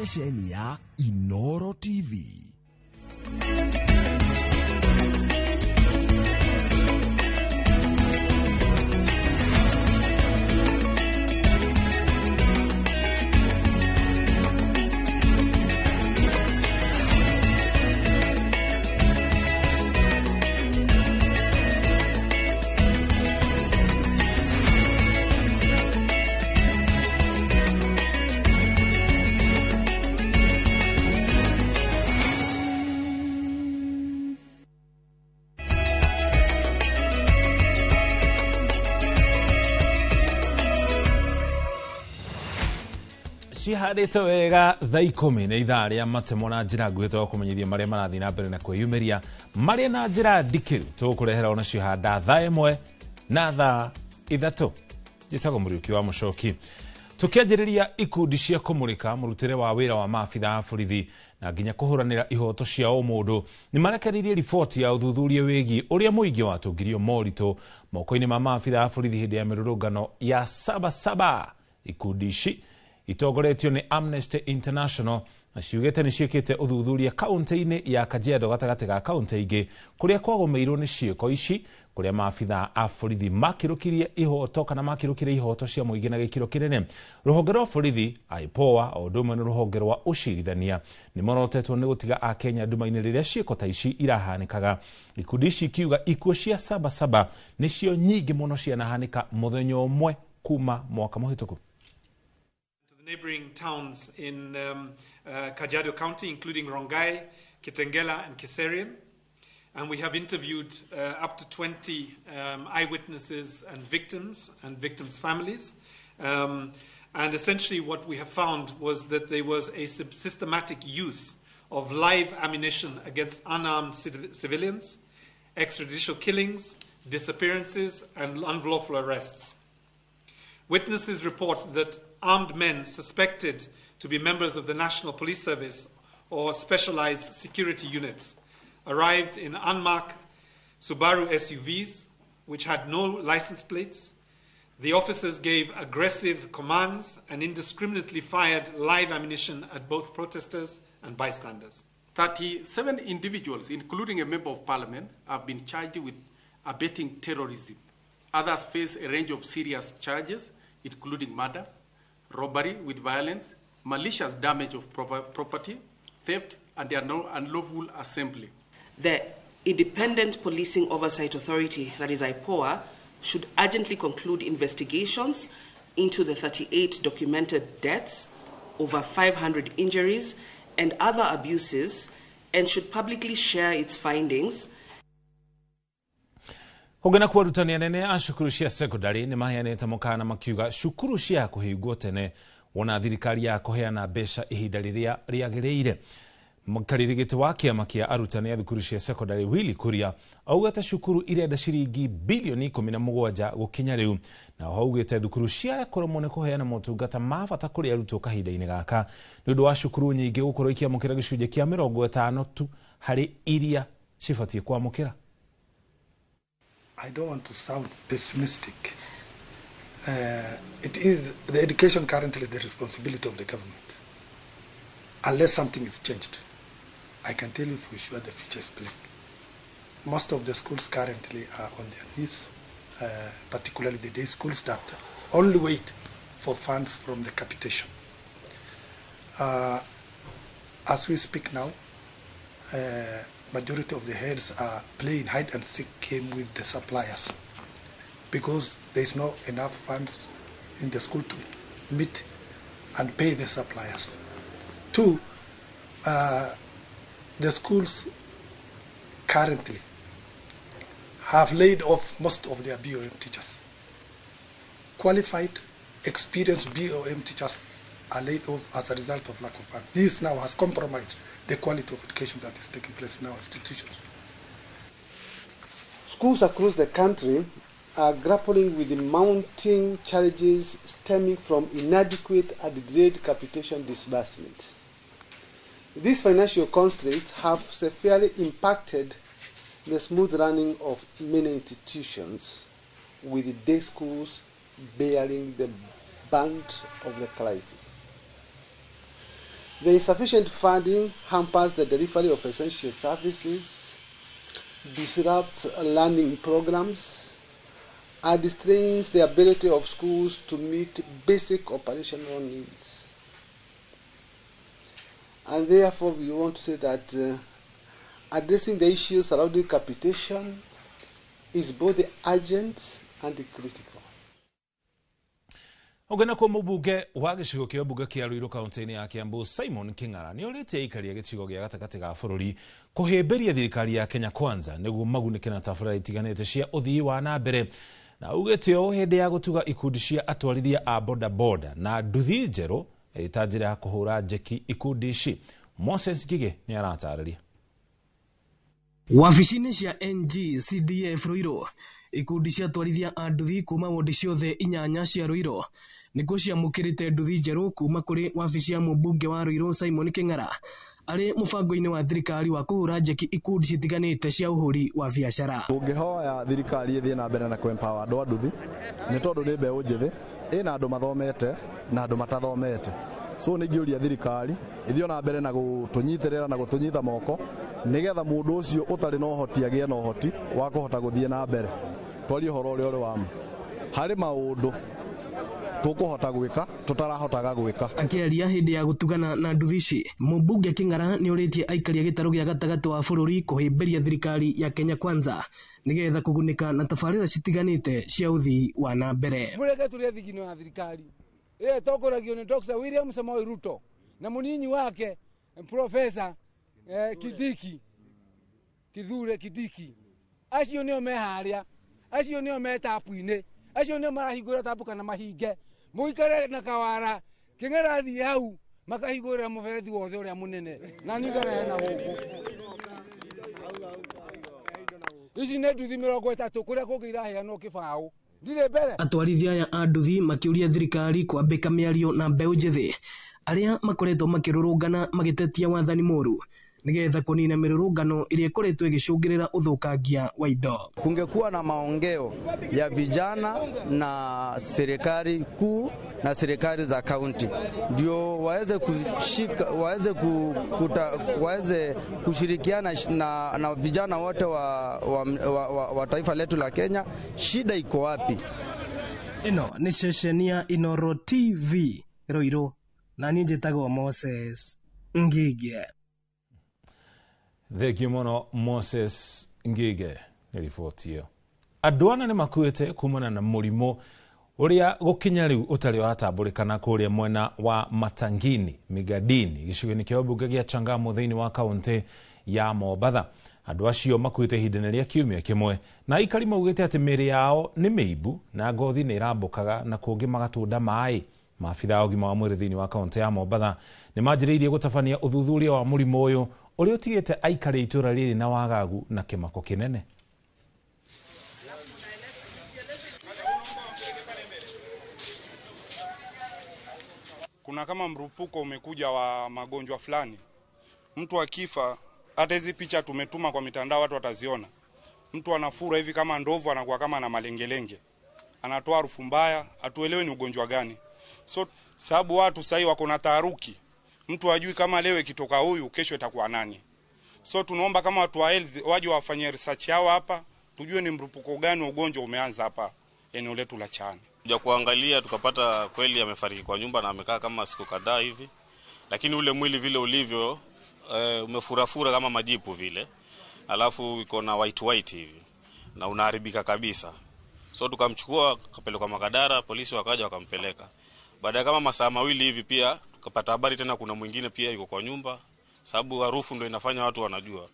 stesheni ya Inoro TV. Ciharĩte wega thaa 10 na ithaa rĩa matemo na njĩra nguhĩ tũgũkũmenyithia marĩa marathiĩ na mbere na kwĩyumĩria marĩ na njĩra ndikĩru tũgũkũrehera ona cihanda thaa 1 na thaa 3. Njĩtagwo Mũriũki wa Mũchoki. Tũkĩanjĩrĩria ikundi cia kũmũrĩka mũrutĩre wa wĩra wa maabitha a borithi na nginya kũhũranĩra ihoto cia o mũndũ nĩ marekereirie riboti ya ũthuthuria wĩgiĩ ũrĩa mũingĩ watũngirio moritũ moko-inĩ ma maabitha a borithi hĩndĩ ya mĩrũrũngano ya Sabasaba. Ikundi ici itongoretio nĩ Amnesty International na ciugĩte nĩ ciĩkĩte ũthuthuria kaunti-inĩ ya Kajiado gatagatĩ ga kaunti ingĩ kũrĩa kwagũmĩirwo nĩ ciĩko ici kũrĩa maabitha a borithi makĩrũkirie ihoto kana makĩrũkire ihoto cia mũingĩ na gĩkĩro kĩnene. Rũhonge rwa borithi IPOA o ũndũ ũmwe na rũhonge rwa ũcirithania nĩ marotetwo nĩ gũtiga a Kenya nduma-inĩ rĩrĩa ciĩko ta ici irahanĩkaga. Ikundi ici ikiuga ikuũ cia Sabasaba nĩcio nyingĩ mũno cianahanĩka mũthenya ũmwe kuma mwaka mũhĩtũku. Neighboring towns in Kajiado County, including Rongai, Kitengela, and Kiserian. And we have interviewed up to 20 eyewitnesses and victims' families. And essentially what we have found was that there was a systematic use of live ammunition against unarmed civilians, extrajudicial killings, disappearances, and unlawful arrests. Witnesses report that armed men suspected to be members of the National Police Service or specialized security units arrived in unmarked Subaru SUVs, which had no license plates. The officers gave aggressive commands and indiscriminately fired live ammunition at both protesters and bystanders. 37 individuals, including a member of parliament, have been charged with abetting terrorism. Others face a range of serious charges, including murder, robbery with violence, malicious damage of property, theft, and unlawful assembly. The Independent Policing Oversight Authority, that is IPOA, should urgently conclude investigations into the 38 documented deaths, over 500 injuries, and other abuses, and should publicly share its findings. Kũgena kwarutania nene a cukuru cia secondary nĩ maheanĩte mũkaana makiuga cukuru cia kũhingwo tene wona thirikari ya kũheana mbeca ihinda rĩrĩa rĩagĩrĩire. Mũkaririgiti wa kĩama kĩa arutani a thukuru cia secondary Willy Kuria augĩte cukuru irenda ciringi bilioni 17 gũkinya rĩu na augĩte thukuru cia kũremwo nĩ kũheana motungata ma bata kũrĩ arutwo kahinda-inĩ gaka nĩ ũndũ wa cukuru nyingĩ gũkorwo ikiamũkĩra gĩcunjĩ kĩa 50 tu harĩ iria cibatiĩ kwamũkĩra. I don't want to sound pessimistic. It is the education currently the responsibility of the government. Unless something is changed, I can tell you for sure the future is bleak. Most of the schools currently are on their knees, particularly the day schools that only wait for funds from the capitation. As we speak now, majority of the heads are playing hide and seek game with the suppliers because there is not enough funds in the school to meet and pay the suppliers. Two, the schools currently have laid off most of their BOM teachers. Qualified, experienced BOM teachers are laid off as a result of lack of funds. This now has compromised the quality of education that is taking place in our institutions. Schools across the country are grappling with the mounting challenges stemming from inadequate and delayed capitation disbursement. These financial constraints have severely impacted the smooth running of many institutions, with day schools bearing the brunt of the crisis. The insufficient funding hampers the delivery of essential services, disrupts learning programs, and strains the ability of schools to meet basic operational needs. And therefore, we want to say that addressing the issues surrounding capitation is both urgent and critical. Ogana kwa mubunge wa gicigo kia bunge kia Ruiru kaunti-ini ya Kiambu Simon King'ara ni orite aikari a gicigo gia gatagati ga bururi kuhimbiria thirikari ya Kenya Kwanza niguo magunike na tabarĩra itiganĩte cia uthii wa na mbere na ugĩte o hĩndĩ ya gutuga ikundi cia atwarithia a boda na nduthi njerũ ĩta njĩra ya kũhũra njeki ikundi ici. Moses Ngige ni aratarĩria. Wabici-inĩ cia NG-CDF Ruiru ikundi cia atwarithia a nduthi kuma wodi ciothe 8 cia Ruiru nĩguo ciamũkĩrĩte nduthi njerũ kuma kũrĩ wabici ya mũmbunge wa Ruiru Simon King'ara arĩ mũbango-inĩ wa thirikari wa kũhũra njeki ikundi citiganĩte cia ũhũri wa biacara. Tũngĩhoya thirikari ĩthiĩ na mbere na kũempower andũ a nduthi nĩ tondũ nĩ mbeũ njĩthĩ ĩna andũ mathomete na andũ matathomete. So nĩ ngĩũria thirikari ĩthiĩ na mbere na gũtũnyitĩrĩra na gũtũnyita moko nĩgetha mũndũ ũcio ũtarĩ na ũhoti agĩe na ũhoti wa kũhota gũthiĩ na mbere. Twarie ũhoro ũrĩa ũrĩ wa ma. Harĩ maũndũ tũkũhota gwĩka tũtarahotaga gwĩka. Akĩaria hĩndĩ ya gũtugana na nduthi ici, mũmbunge King'ara nĩ orĩtie aikari a gĩtarũ gĩa gatagatĩ wa bũrũri kũhĩmbĩria thirikari ya Kenya Kwanza nĩgetha kũgunĩka na tabarĩra citiganĩte cia ũthii wa na mbere. Mũreke tũrĩa thigino ya thirikari tongoragio nĩ Dr. William Samoei Ruto na mũninyi wake Professor Kithure Kindiki. Acio nĩo meharĩa, acio nĩo metapu-inĩ, acio nĩo marahingũra tapu kana mahinge. Mũikare na kawara King'ara thiĩ hau makahingũrĩra mũberethi wothe ũrĩa mũnene na ningana na gũkũ. Ici nĩ nduthi 30 kũrĩa kũngĩ iraheanwo kĩbaũ. Atwarithia aya a nduthi makĩũria thirikari kwambĩka mĩario na mbeũ njĩthĩ arĩa makoretwo makĩrũrũngana magĩtetia wathani mũru nĩgetha kũnina mĩrũrũngano ĩrĩa ĩkoretwo ĩgĩcũngĩrĩra ũthũkangia wa indo. Kungekuwa na maongeo ya vijana na serikali kuu na serikali za kaunti ndio waweze kushirikiana na vijana wote wa taifa letu la Kenya. Shida iko wapi? Ino ni ceceni ya Inoro TV Ruiru na niĩ njĩtagwo Moses Ngige. Thank you muno Moses Ngige nĩ riboti ĩyo. Andũ ana nĩ makuĩte kumana na mũrimũ ũrĩa gũkinya rĩu ũtarĩ watambũrĩkana kũrĩa mwena wa Matangini Migadini gĩcigo-inĩ kĩa ũmbunge gĩa Changamwe thĩinĩ wa kaunti ya Mombatha. Andũ acio makuĩte ihinda rĩa kiumia kĩmwe na aikari maugĩte atĩ mĩĩrĩ yao nĩ mĩimbu na ngothi nĩ irambũkaga na kũngĩ magatũnda maĩ. Maabitha ũgima wa mwĩrĩ thĩinĩ wa kaunti ya Mombatha nĩ manjĩrĩirie gũtabania ũthuthuria wa mũrimũ ũyũ ũrĩa ũtigĩte aikari itũra rĩrĩ na wagagu na kĩmako kĩnene. Kuna kama mrupuko umekuja wa magonjwa fulani. Mtu akifa, hata hizi picha tumetuma kwa mitandao watu wataziona. Mtu anafura hivi kama ndovu, anakuwa kama na malengelenge. Anatoa harufu mbaya, hatuelewi ni ugonjwa gani. So sababu watu sasa wako na taharuki. Mtu hajui kama leo ikitoka huyu kesho itakuwa nani. So tunaomba kama watu wa health waje wafanye research yao hapa, tujue ni mrupuko gani wa ugonjwa umeanza hapa eneo letu la Chani. Kuja kuangalia tukapata kweli amefariki kwa nyumba na amekaa kama siku kadhaa hivi. Lakini ule mwili vile ulivyo umefurafura kama majipu vile. Alafu iko na white hivi na unaharibika kabisa. So tukamchukua kapeleka Makadara, polisi wakaja wakampeleka. Baada kama masaa mawili hivi pia tukapata habari tena kuna mwingine pia yuko kwa nyumba, sababu harufu ndio inafanya watu wanajua.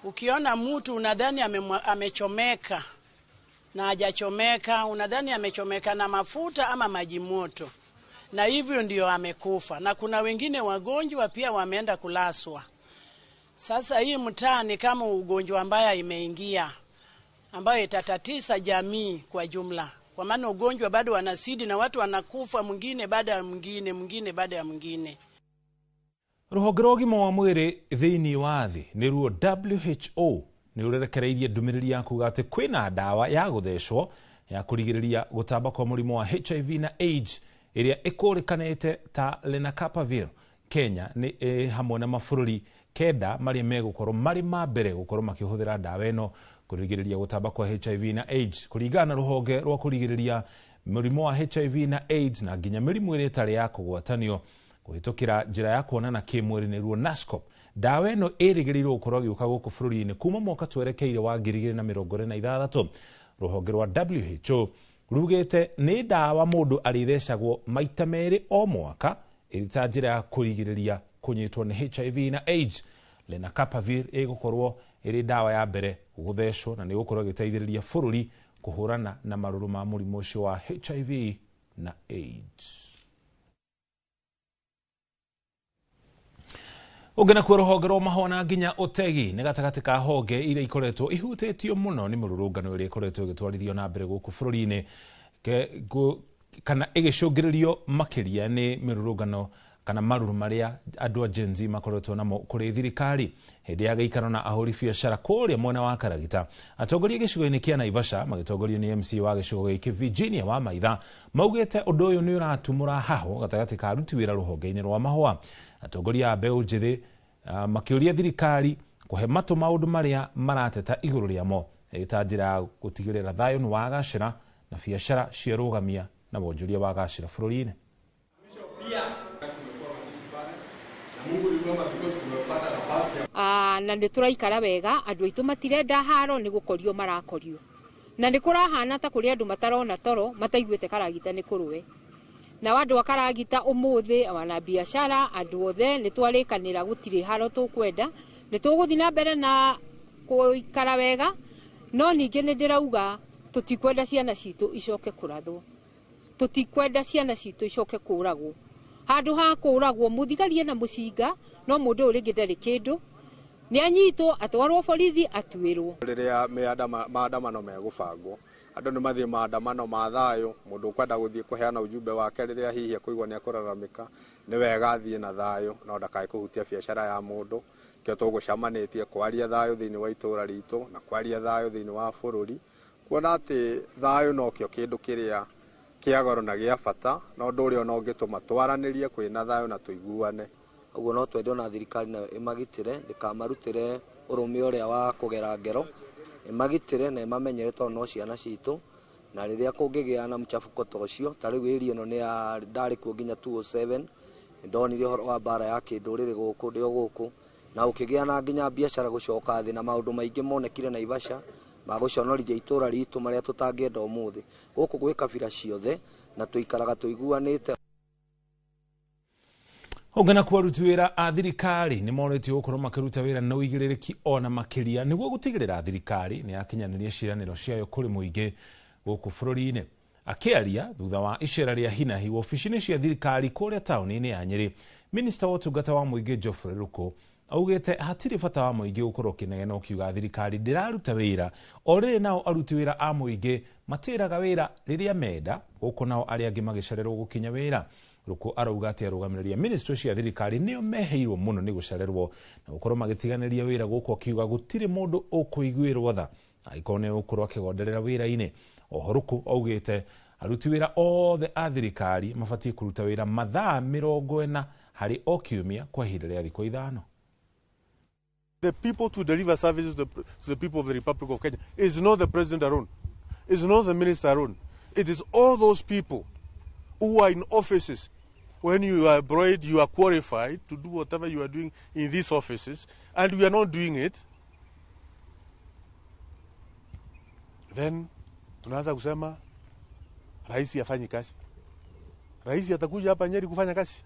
Ukiona mtu unadhani amechomeka na hajachomeka, unadhani amechomeka na mafuta ama maji moto, na hivyo ndio amekufa. Na kuna wengine wagonjwa pia wameenda kulaswa. Sasa hii mtaa ni kama ugonjwa ambaye imeingia, ambayo itatatiza jamii kwa jumla. Kwa maana ugonjwa bado wanasidi na watu wanakufa mwingine baada ya mwingine, mwingine baada ya mwingine. Rũhonge rwa ũgima wa mwĩrĩ thĩinĩ wa thĩ nĩruo WHO nĩ rũrekereirie ndũmĩrĩri ya kuuga atĩ kwĩna ndawa ya gũthecwo ya kũrigĩrĩria gũtamba kwa mũrimũ wa HIV na AIDS ĩrĩa ĩkũrĩkanĩte ta lenacapavir Kenya ni hamwe na mabũrũri kenda marĩa megũkorwo marĩ ma mbere gũkorwo makĩhũthĩra ndawa ĩno kũrigĩrĩria gũtamba kwa HIV na AIDS kũringana na rũhonge rwa kũrigĩrĩria mũrimũ wa HIV na AIDS na nginya mĩrimũ ĩrĩa ĩtarĩ ya kũgwatanio kũhĩtũkĩra njĩra ya kuonana kĩmwĩrĩ nĩruo NASCOP. Ndawa ĩno ĩrĩgĩrĩirwo gũkorwo gĩũka gũkũ bũrũri-inĩ kuma mwaka twerekeire wa 2026. Rũhonge rwa WHO rugĩte nĩ ndawa mũndũ arĩthecagwo maita merĩ o mwaka ĩrĩ ta njĩra ya kũrigĩrĩria kũnyitwo nĩ HIV na AIDS. Lenacapavir ĩgũkorwo ĩrĩ ndawa ya mbere gũthecwo na nĩ gũkorwo ĩgĩteithĩrĩria bũrũri kũhũrana na marũrũ ma mũrimũ ũcio wa HIV na AIDS. Ũngena kwa rũhonge rwa mahona nginya ũtegi nĩ gatagatĩ ka honge iria ikoretwo ihutĩtio mũno nĩ mũrũrũngano ĩrĩa ikoretwo ĩgĩtwarithio na mbere gũkũ bũrũri-inĩ kana ĩgĩcũngĩrĩrio makĩria nĩ mĩrũrũngano kana marũrũ marĩa andũ a Gen Z makoretwo namo kũrĩ thirikari hĩndĩ ya gĩikaro na ahũri biacara kũrĩa mwena wa Karagita. Atongoria gĩcigo-inĩ kĩa Naivasha magĩtongorio nĩ MC wa gĩcigo gĩkĩ Virginia wa Maitha maugĩte ũndũ ũyũ nĩ ũratumũra haho gatagatĩ ka aruti wĩra rũhonge-inĩ rwa mahũa. Atongoria a mbeũ njĩthĩ makĩũria thirikari kũhe matũ maũndũ marĩa marateta igũrũ rĩamo ta njĩra ya gũtigĩrĩra thayũ nĩ wagacĩra na biacara ciarũgamia na wonjoria wagacĩra bũrũri-inĩ. Na nĩ tũraikara wega, andũ aitũ matirenda haro, nĩ gũkorio marakorio. Na nĩ kũrahana ta kũrĩ andũ matarona toro mataiguĩte Karagita nĩ kũrũwe. Na andũ a Karagita ũmũthĩ wana biacara andũ othe nĩ twarĩkanĩra gũtirĩ haro tũkwenda, nĩ tũgũthiĩ na mbere na gũikara wega, no ningĩ nĩ ndĩrauga tũtikwenda ciana citũ icoke kũrathwo, tũtikwenda ciana citũ icoke kũragwo. Handũ ha kũragwo mũthigarie na mũcinga, no mũndũ ũrĩ ndarĩ kĩndũ nĩ anyitwo atwarwo borithi atuĩrwo. Rĩrĩa maandamano megũbangwo andũ nĩ mathiĩ maandamano ma thayũ, mũndũ ũkwenda gũthiĩ kũheana ujumbe wake rĩrĩa hihi kũigwa nĩ akũraramĩka nĩ wega athiĩ na thayũ, no ndakae kũhutia biacara ya mũndũ. Kĩo tũgũcamanĩtie kwaria thayũ thĩinĩ wa itũra ritũ na kwaria thayũ thĩinĩ wa bũrũri, kuona atĩ thayũ no kĩo kĩndũ kĩrĩa kĩa goro na gĩa bata, na ũndũ ũrĩa no ũngĩtũma twaranĩrie kwĩna thayũ na tũiguane. Ũguo no twende na thirikari nayo ĩmagitĩre, ndĩkamarutĩre ũrũme ũrĩa wa kũgera ngero, ĩmagitĩre na ĩmamenyere tondũ no ciana citũ, na rĩrĩa kũngĩgĩa na mũchafuko ta ũcio, ta rĩu ĩri ĩno nĩ ndarĩ kuo nginya 207, ndonire ũhoro wa mbara ya kĩndũrĩrĩ gũkũ ndĩo gũkũ, na ũkĩgĩa na nginya biacara gũcoka thĩ na maũndũ maingĩ monekire Naivasha magũconorithia itũra ritũ marĩa tũtangĩenda ũmũthĩ. Gũkũ gwĩ kabira ciothe na tũikaraga tũiguanĩte. Ũngena kwa aruti wĩra a thirikari nĩ moretio gũkorwo makĩruta wĩra na ũigĩrĩrĩki ona makĩria nĩguo gũtigĩrĩra thirikari nĩ yakinyanĩria ciĩranĩro ciayo kũrĩ mũingĩ gũkũ bũrũri-inĩ. Akĩaria thutha wa icera rĩa hinahi wabici-inĩ cia thirikari kũrĩa taũni-inĩ ya Nyeri, minista wa ũtungata wa mũingĩ Geoffrey Ruku augĩte hatirĩ bata wa mũingĩ gũkorwo kĩnegena ũkiuga thirikari ndĩraruta wĩra, o rĩrĩ nao aruti wĩra a mũingĩ matĩraga wĩra rĩrĩa menda, gũkũ nao arĩa angĩ magĩcererwo gũkinya wĩra. Ruku arauga atĩ arũgamĩrĩria ministry cia thirikari nĩo meheirwo mũno nĩ gũcererwo na gũkorwo magĩtiganĩria wĩra, gũkũ akiuga gũtirĩ mũndũ ũkũiguĩrwo tha angĩkorwo nĩ gũkorwo akĩgonderera wĩra-inĩ. Oho Ruku augĩte aruti wĩra othe a thirikari mabatiĩ kũruta wĩra mathaa 40 harĩ o kiumia kwa ihinda rĩa thikũ 5. The people to deliver services to the people of the Republic of Kenya is not the president alone, is not the minister alone. It is all those people who are in offices. When you are employed, you are qualified to do whatever you are doing in these offices, and we are not doing it. Then tunaanza kusema rais afanyi kazi. Rais atakuja hapa Nyeri kufanya kazi.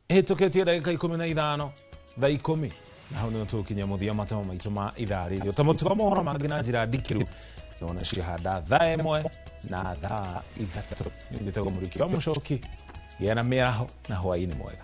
Hĩtũkĩtie ndagĩka 15 thaa 10 na hau nĩho tũkinya mũthia matamo maitũ ma ithaa rĩrĩ. Ũtamũtuka mohoro mangĩ na njĩra ndikĩru nona cihanda thaa 1 na thaa 3. Nĩ ndĩtagwo Mũriki wa Mũcoki, gĩa na mĩaraho na hwaĩ-inĩ mwega.